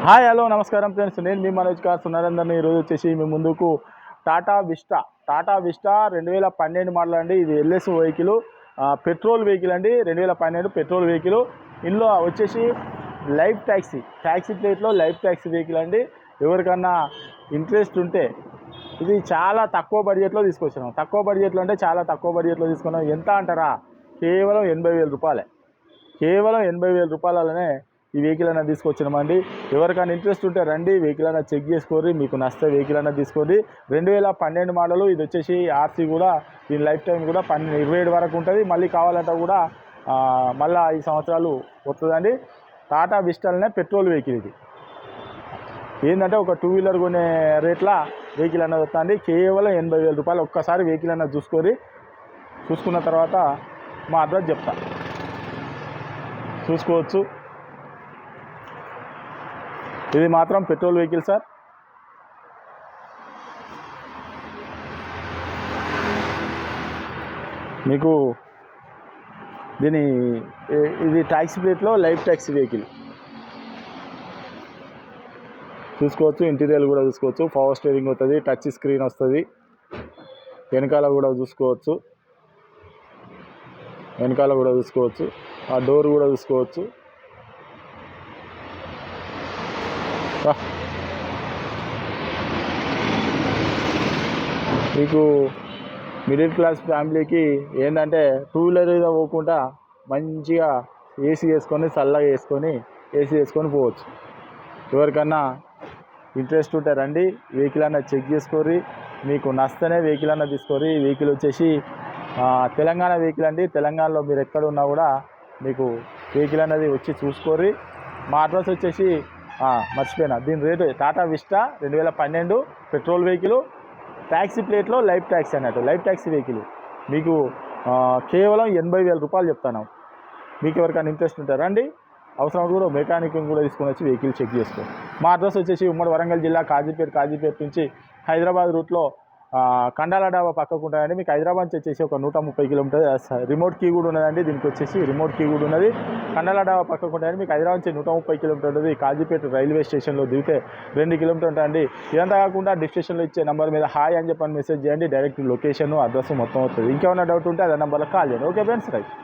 Hi hello నమస్కారం friends, నేను మీ Manoj car నరేందర్ని. ఈరోజు వచ్చేసి మీ ముందుకు టాటా విస్టా 2012 మోడల్ అండి. ఇది ఎల్ఎస్ వెహికల్, పెట్రోల్ వెహికల్ అండి. 2012 పెట్రోల్ వెహికల్. ఇందులో వచ్చేసి లైఫ్ ట్యాక్సీ ప్లేట్లో లైఫ్ ట్యాక్సీ వెహికల్ అండి. ఎవరికన్నా ఇంట్రెస్ట్ ఉంటే ఇది చాలా తక్కువ బడ్జెట్లో తీసుకొచ్చినాం. తక్కువ బడ్జెట్లో అంటే చాలా తక్కువ బడ్జెట్లో తీసుకున్నాం. ఎంత అంటారా, కేవలం 80,000 రూపాయలే. కేవలం 80,000 రూపాయలనే ఈ వెహికల్ అనేది తీసుకొచ్చినామండి. ఎవరికైనా ఇంట్రెస్ట్ ఉంటే రండి, వెహికల్ అనేది చెక్ చేసుకోండి. మీకు నచ్చితే వెహికల్ అనేది తీసుకోండి. 2012 మోడలు. ఇది వచ్చేసి ఆర్సీ కూడా, దీని లైఫ్ టైం కూడా 27 వరకు ఉంటుంది. మళ్ళీ కావాలంటే కూడా మళ్ళీ 5 సంవత్సరాలు వస్తుందండి. టాటా విస్టాలనే పెట్రోల్ వెహికల్. ఇది ఏంటంటే ఒక 2 వీలర్ కొనే రేట్లా వెహికల్ అనేది వస్తుంది. కేవలం 80,000 రూపాయలు. ఒక్కసారి వెహికల్ అనేది చూసుకున్న తర్వాత మా అడ్రస్ చెప్తా, చూసుకోవచ్చు. ఇది మాత్రం పెట్రోల్ వెహికల్ సార్. మీకు ఇది ట్యాక్సీ ప్లేట్లో లైఫ్ ట్యాక్సీ వెహికల్ చూసుకోవచ్చు. ఇంటీరియర్ కూడా చూసుకోవచ్చు. పవర్ స్టీరింగ్ వస్తుంది, టచ్ స్క్రీన్ వస్తుంది. వెనకాల కూడా చూసుకోవచ్చు. ఆ డోర్ కూడా చూసుకోవచ్చు. మీకు మిడిల్ క్లాస్ ఫ్యామిలీకి ఏంటంటే 2 వీలర్ మీద పోకుండా మంచిగా ఏసీ వేసుకొని, చల్లగా ఏసీ వేసుకొని పోవచ్చు. ఎవరికన్నా ఇంట్రెస్ట్ ఉంటే రండి, వెహికల్ అన్నది చెక్ చేసుకోరి. మీకు నచ్చితేనే వెహికల్ అన్నది తీసుకోరి. ఈ వెహికల్ వచ్చేసి తెలంగాణ వెహికల్ అండి. తెలంగాణలో మీరు ఎక్కడ ఉన్నా కూడా మీకు వెహికల్ అన్నది వచ్చి చూసుకోరి. మా అడ్రస్ వచ్చేసి మర్చిపోయినా, దీని rate Tata vista 2012 petrol vehicle, taxi ప్లేట్లో లైఫ్ ట్యాక్సీ అన్నట్టు, లైఫ్ ట్యాక్సీ వెహికల్. మీకు కేవలం 80,000 రూపాయలు చెప్తాను. మీకు ఎవరికైనా ఇంట్రెస్ట్ ఉంటారు రండి. అవసరం కూడా మెకానిక్ కూడా తీసుకొని వచ్చి వెహికల్ చెక్ చేసుకో. మా అడ్రస్ వచ్చేసి ఉమ్మడి వరంగల్ జిల్లా కాజీపేట నుంచి హైదరాబాద్ రూట్లో కండాల డాబా పక్కకు ఉంటాయండి. మీకు హైదరాబాద్ నుంచి వచ్చేసి ఒక 130 కిలోమీటర్. రిమోట్ కీ కూడా ఉన్నదండి. దీనికి వచ్చేసి రిమోట్ కీ కూడా ఉన్నది. కండాల డాబా పక్కకు ఉంటాయండి. మీకు హైదరాబాద్ నుంచి 130 కిలోమీటర్ ఉంటుంది. కాజీపేట రైల్వే స్టేషన్లో దిగితే 2 కిలోమీటర్ ఉంటాయండి. ఇదంతా కాకుండా డిస్క్రిప్షన్లో ఇచ్చే నెంబర్ మీద హాయ్ అని చెప్పని మెసేజ్ చేయండి. డైరెక్ట్ లొకేషన్, అడ్రస్ మొత్తం వస్తుంది. ఇంకేమైనా డౌట్ ఉంటే అదే నెంబర్లో కాల్ చేయండి. Okay friends, right.